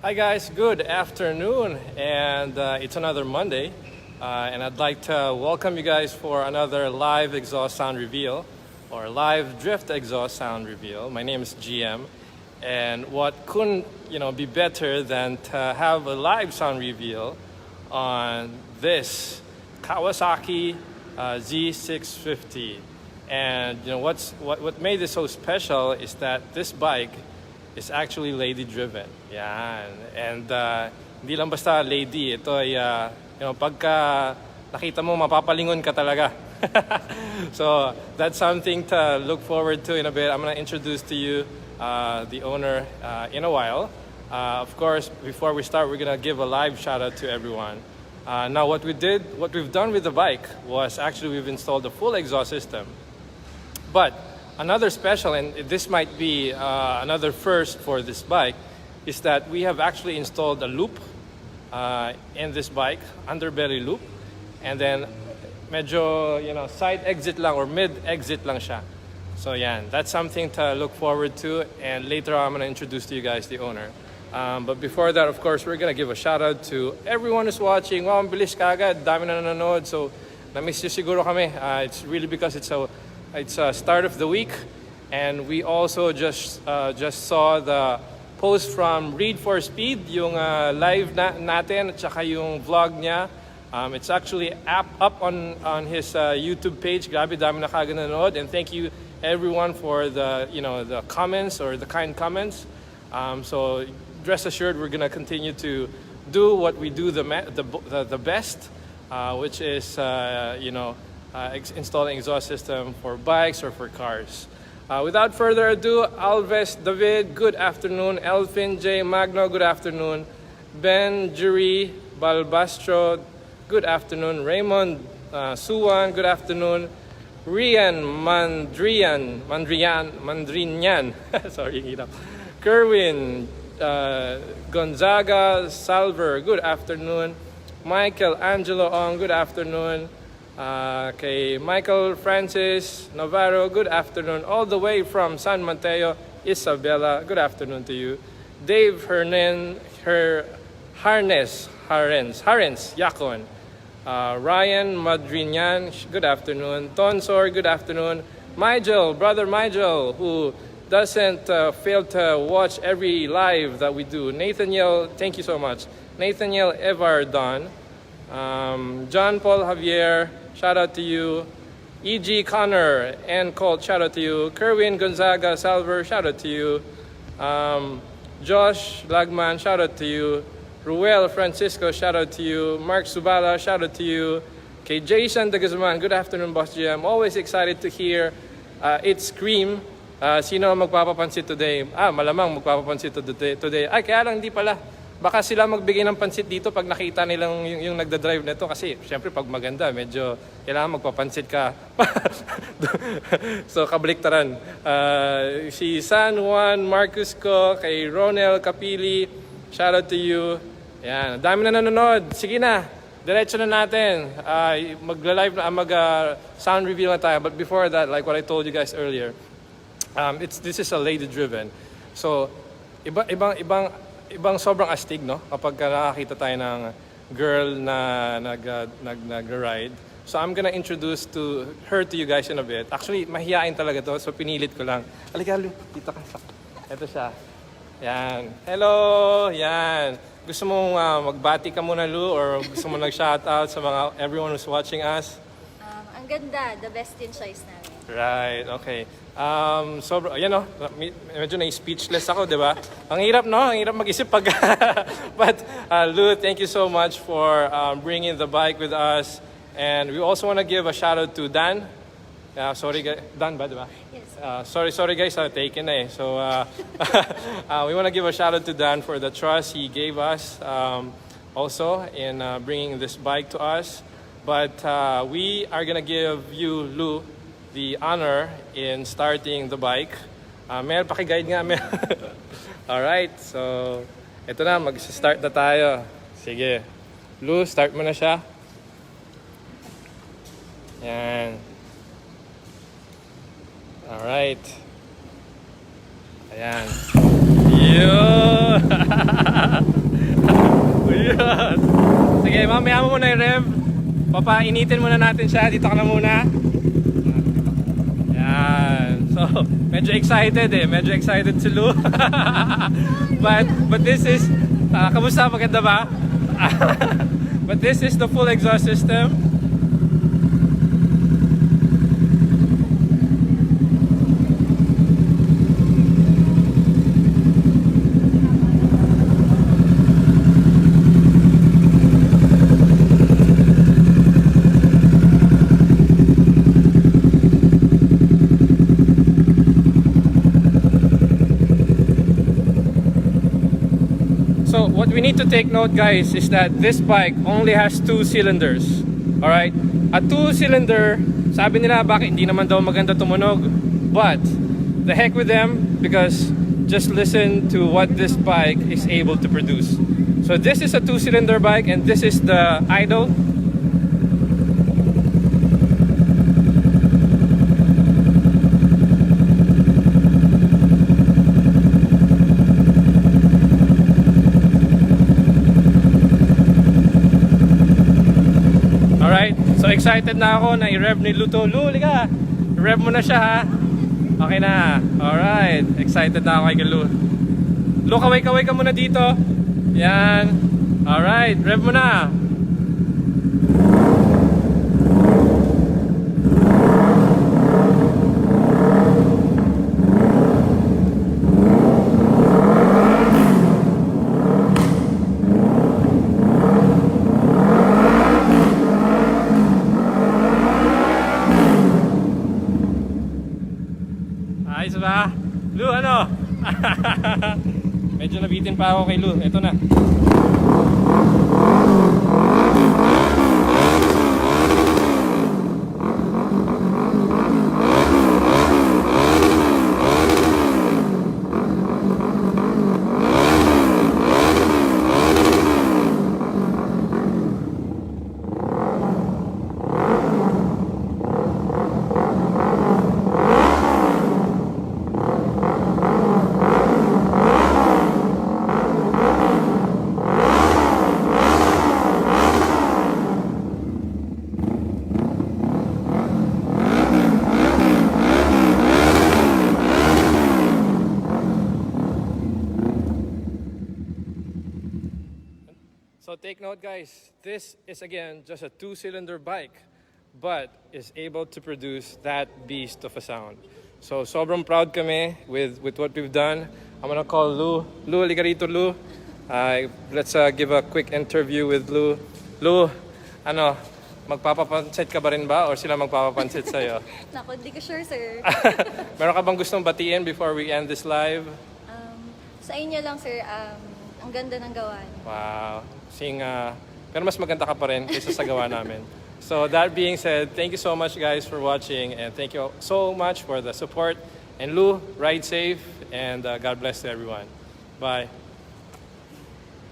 Hi guys, good afternoon, and it's another Monday, and I'd like to welcome you guys for another live exhaust sound reveal, or live drift exhaust sound reveal. My name is GM, and what couldn't be better than to have a live sound reveal on this Kawasaki Z650. And what made this so special is that this bike is actually lady driven. Yan. And hindi lang basta lady, ito ay pagka nakita mo mapapalingon ka talaga. So that's something to look forward to in a bit. I'm going to introduce to you the owner in a while. Of course, before we start, we're going to give a live shout out to everyone. Now what we've done with the bike was actually we've installed a full exhaust system. But another special, and this might be another first for this bike, is that we have actually installed a loop in this bike, underbelly loop, and then medyo side exit lang or mid exit lang siya. So yan, that's something to look forward to, and later on I'm going to introduce to you guys the owner. But before that, of course, we're going to give a shout out to everyone who's watching. Wow, ang bilis kagad, dami na nanonood, so na-miss nyo siguro kami. It's really because it's a start of the week, and we also just saw the post from Read for Speed, yung live natin at saka yung vlog niya. It's actually up on his YouTube page. Grabe, dami na kagad nanood, and thank you everyone for the comments or the kind comments. So rest assured, we're gonna continue to do what we do the best, which is installing exhaust system for bikes or for cars. Without further ado, Alves David, good afternoon. Elfin J. Magno, good afternoon. Ben Jury Balbastro, good afternoon. Raymond Suwan, good afternoon. Rian Mandrinyan, sorry, hirap. Kerwin Gonzaga Salver, good afternoon. Michael Angelo Ong, good afternoon. Kay Michael Francis Navarro, good afternoon. All the way from San Mateo, Isabela, good afternoon to you. Dave Harnes Yakon. Ryan Madrinian, good afternoon. Tonsor, good afternoon. Brother Migel, who doesn't fail to watch every live that we do. Nathaniel, thank you so much. Nathaniel Evardon. John Paul Javier, shout out to you. E.G. Connor and Colt, shout out to you. Kerwin Gonzaga Salver, shout out to you. Josh Lagman, shout out to you. Ruel Francisco, shout out to you. Mark Subala, shout out to you. Okay, Jason de Guzman, good afternoon, Boss GM. Always excited to hear it scream. Sino magpapapansit today? Malamang magpapapansit today. Ay, kaya lang hindi pala. Baka sila magbigay ng pansit dito pag nakita nilang yung nagda-drive nito, kasi syempre pag maganda medyo kailangan magpapansit ka. So kabaliktaran. Si San Juan Marcus ko, kay Ronel Capili, shout out to you. Yan, dami na nanonood. Sige na, diretso na natin. Magla-live na, sound reveal na tayo. But before that, like what I told you guys earlier, this is a lady driven. So ibang sobrang astig, no? Kapag nakakita tayo ng girl na nag-ride. So I'm gonna introduce her to you guys in a bit. Actually, mahihain talaga to, so pinilit ko lang. Halika, Lu, dito ka. Ito siya. Yan. Hello! Yan. Gusto mong magbati ka muna, Lu, or gusto mo nag-shoutout sa everyone who's watching us? Ang ganda, the best in choice namin. Right, okay. Medyo na-speechless ako, di ba? Ang hirap, no? Ang hirap mag-isip pag... But, Lou, thank you so much for bringing the bike with us. And we also want to give a shout out to Dan. Sorry, Dan ba, di ba? Yes. Sorry guys, taken na eh. So, we want to give a shout out to Dan for the trust he gave us also in bringing this bike to us. But we are going to give you, Lou, the honor in starting the bike. Mel, paki-guide nga, Mel. Alright, so ito na, mag-start na tayo. Sige. Lou, start mo na siya. Yan. Alright. Ayan. Yo! mo muna yung rev. Papainitin muna natin siya. Dito ka na muna. Yan. So, medyo excited eh. Medyo excited si Lou. but this is, kamusta? Maganda ba? But this is the full exhaust system. So what we need to take note, guys, is that this bike only has 2 cylinders. Alright? A 2-cylinder, sabi nila bakit hindi naman daw maganda tumunog. But, the heck with them, because just listen to what this bike is able to produce. So this is a 2-cylinder bike and this is the idle. Alright, so excited na ako na i-rev ni Luto. Lu, liga! I-rev mo na siya ha. Okay na. Alright, excited na ako kay Lu. Lu, kaway-kaway ka muna dito. Yan. Alright, rev mo na. Ayos ba? Lu, ano? Medyo nabitin pa ako kay Lu. Ito na. So take note, guys, this is again just a 2-cylinder bike, but is able to produce that beast of a sound. So sobrang proud kami with what we've done. I'm gonna call Lu. Lu, halika rito, Lu. Let's give a quick interview with Lu. Lu, ano, magpapapansit ka ba rin ba or sila magpapapansit sa'yo? Naku, hindi ko sure, sir. Meron ka bang gustong batiin before we end this live? Sa inyo lang, sir, ang ganda ng gawa niyo. Wow. Pero mas maganda ka pa rin kaysa sa gawa namin. So that being said, thank you so much guys for watching and thank you so much for the support. And Lu, ride safe and God bless to everyone. Bye.